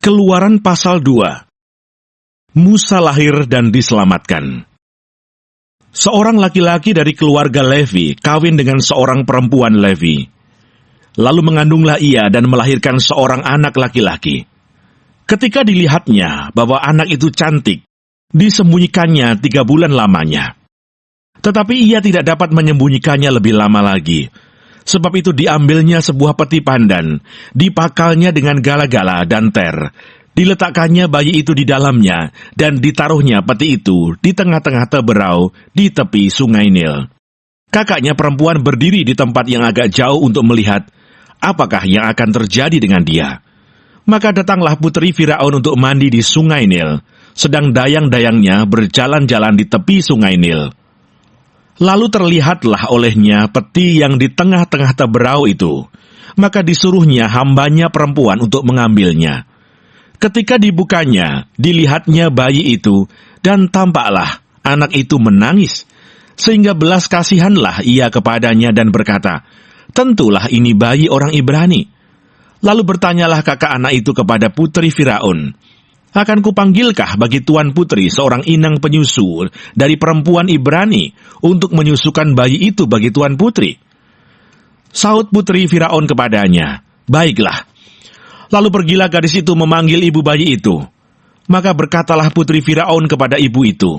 Keluaran pasal 2. Musa lahir dan diselamatkan. Seorang laki-laki dari keluarga Levi kawin dengan seorang perempuan Levi. Lalu mengandunglah ia dan melahirkan seorang anak laki-laki. Ketika dilihatnya bahwa anak itu cantik, disembunyikannya 3 bulan lamanya. Tetapi ia tidak dapat menyembunyikannya lebih lama lagi. Sebab itu diambilnya sebuah peti pandan, dipakalnya dengan gala-gala dan ter, diletakkannya bayi itu di dalamnya, dan ditaruhnya peti itu di tengah-tengah teberau di tepi sungai Nil. Kakaknya perempuan berdiri di tempat yang agak jauh untuk melihat apakah yang akan terjadi dengan dia. Maka datanglah putri Firaun untuk mandi di sungai Nil, sedang dayang-dayangnya berjalan-jalan di tepi sungai Nil. Lalu terlihatlah olehnya peti yang di tengah-tengah teberau itu. Maka disuruhnya hambanya perempuan untuk mengambilnya. Ketika dibukanya, dilihatnya bayi itu, dan tampaklah anak itu menangis. Sehingga belas kasihanlah ia kepadanya dan berkata, "Tentulah ini bayi orang Ibrani." Lalu bertanyalah kakak anak itu kepada putri Firaun, "Akan kupanggilkah bagi tuan putri seorang inang penyusu dari perempuan Ibrani untuk menyusukan bayi itu bagi tuan putri?" Sahut putri Firaun kepadanya, "Baiklah." Lalu pergilah gadis itu memanggil ibu bayi itu. Maka berkatalah putri Firaun kepada ibu itu,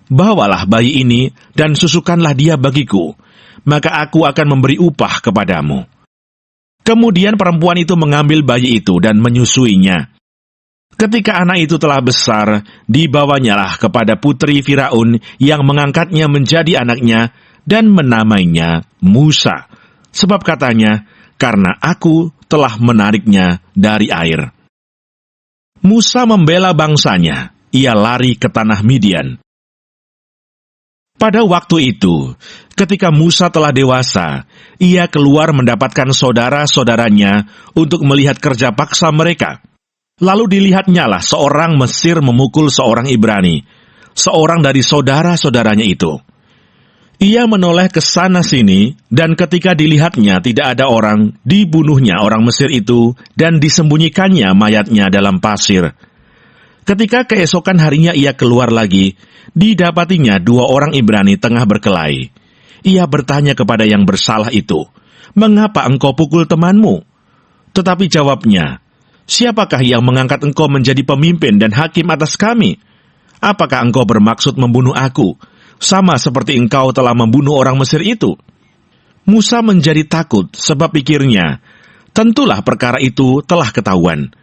"Bawalah bayi ini dan susukanlah dia bagiku, maka aku akan memberi upah kepadamu." Kemudian perempuan itu mengambil bayi itu dan menyusuinya. Ketika anak itu telah besar, dibawanyalah kepada putri Firaun yang mengangkatnya menjadi anaknya dan menamainya Musa. Sebab katanya, "Karena aku telah menariknya dari air." Musa membela bangsanya, ia lari ke tanah Midian. Pada waktu itu, ketika Musa telah dewasa, ia keluar mendapatkan saudara-saudaranya untuk melihat kerja paksa mereka. Lalu dilihatnyalah seorang Mesir memukul seorang Ibrani, seorang dari saudara-saudaranya itu. Ia menoleh ke sana-sini, dan ketika dilihatnya tidak ada orang, dibunuhnya orang Mesir itu, dan disembunyikannya mayatnya dalam pasir. Ketika keesokan harinya ia keluar lagi, didapatinya 2 orang Ibrani tengah berkelahi. Ia bertanya kepada yang bersalah itu, "Mengapa engkau pukul temanmu?" Tetapi jawabnya, "Siapakah yang mengangkat engkau menjadi pemimpin dan hakim atas kami? Apakah engkau bermaksud membunuh aku, sama seperti engkau telah membunuh orang Mesir itu?" Musa menjadi takut, sebab pikirnya, tentulah perkara itu telah ketahuan.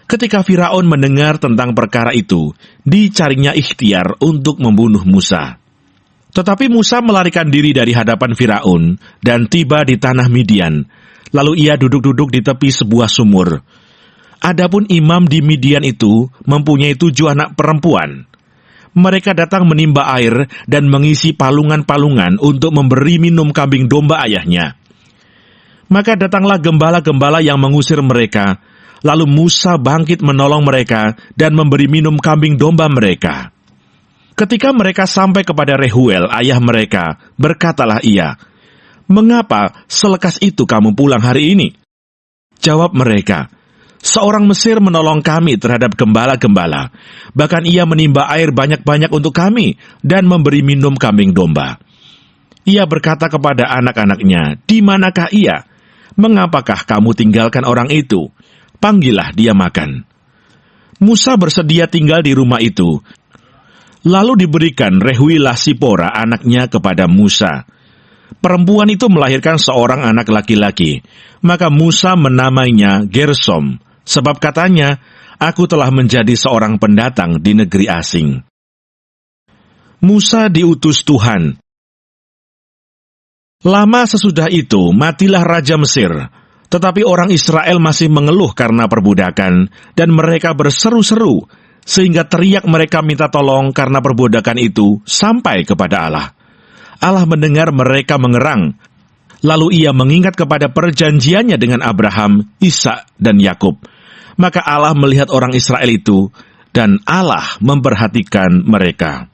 Ketika Firaun mendengar tentang perkara itu, dicarinya ikhtiar untuk membunuh Musa. Tetapi Musa melarikan diri dari hadapan Firaun dan tiba di tanah Midian. Lalu ia duduk-duduk di tepi sebuah sumur. Adapun imam di Midian itu mempunyai 7 anak perempuan. Mereka datang menimba air dan mengisi palungan-palungan untuk memberi minum kambing domba ayahnya. Maka datanglah gembala-gembala yang mengusir mereka. Lalu Musa bangkit menolong mereka dan memberi minum kambing domba mereka. Ketika mereka sampai kepada Rehuel, ayah mereka, berkatalah ia, "Mengapa selekas itu kamu pulang hari ini?" Jawab mereka, "Seorang Mesir menolong kami terhadap gembala-gembala. Bahkan ia menimba air banyak-banyak untuk kami dan memberi minum kambing domba." Ia berkata kepada anak-anaknya, "Di manakah ia? Mengapakah kamu tinggalkan orang itu? Panggillah dia makan." Musa bersedia tinggal di rumah itu. Lalu diberikan Rehuilah Sipora anaknya kepada Musa. Perempuan itu melahirkan seorang anak laki-laki. Maka Musa menamainya Gersom, sebab katanya, "Aku telah menjadi seorang pendatang di negeri asing." Musa diutus Tuhan. Lama sesudah itu, matilah Raja Mesir. Tetapi orang Israel masih mengeluh karena perbudakan, dan mereka berseru-seru, sehingga teriak mereka minta tolong karena perbudakan itu sampai kepada Allah. Allah mendengar mereka mengerang, lalu ia mengingat kepada perjanjiannya dengan Abraham, Ishak, dan Yakub. Maka Allah melihat orang Israel itu, dan Allah memperhatikan mereka.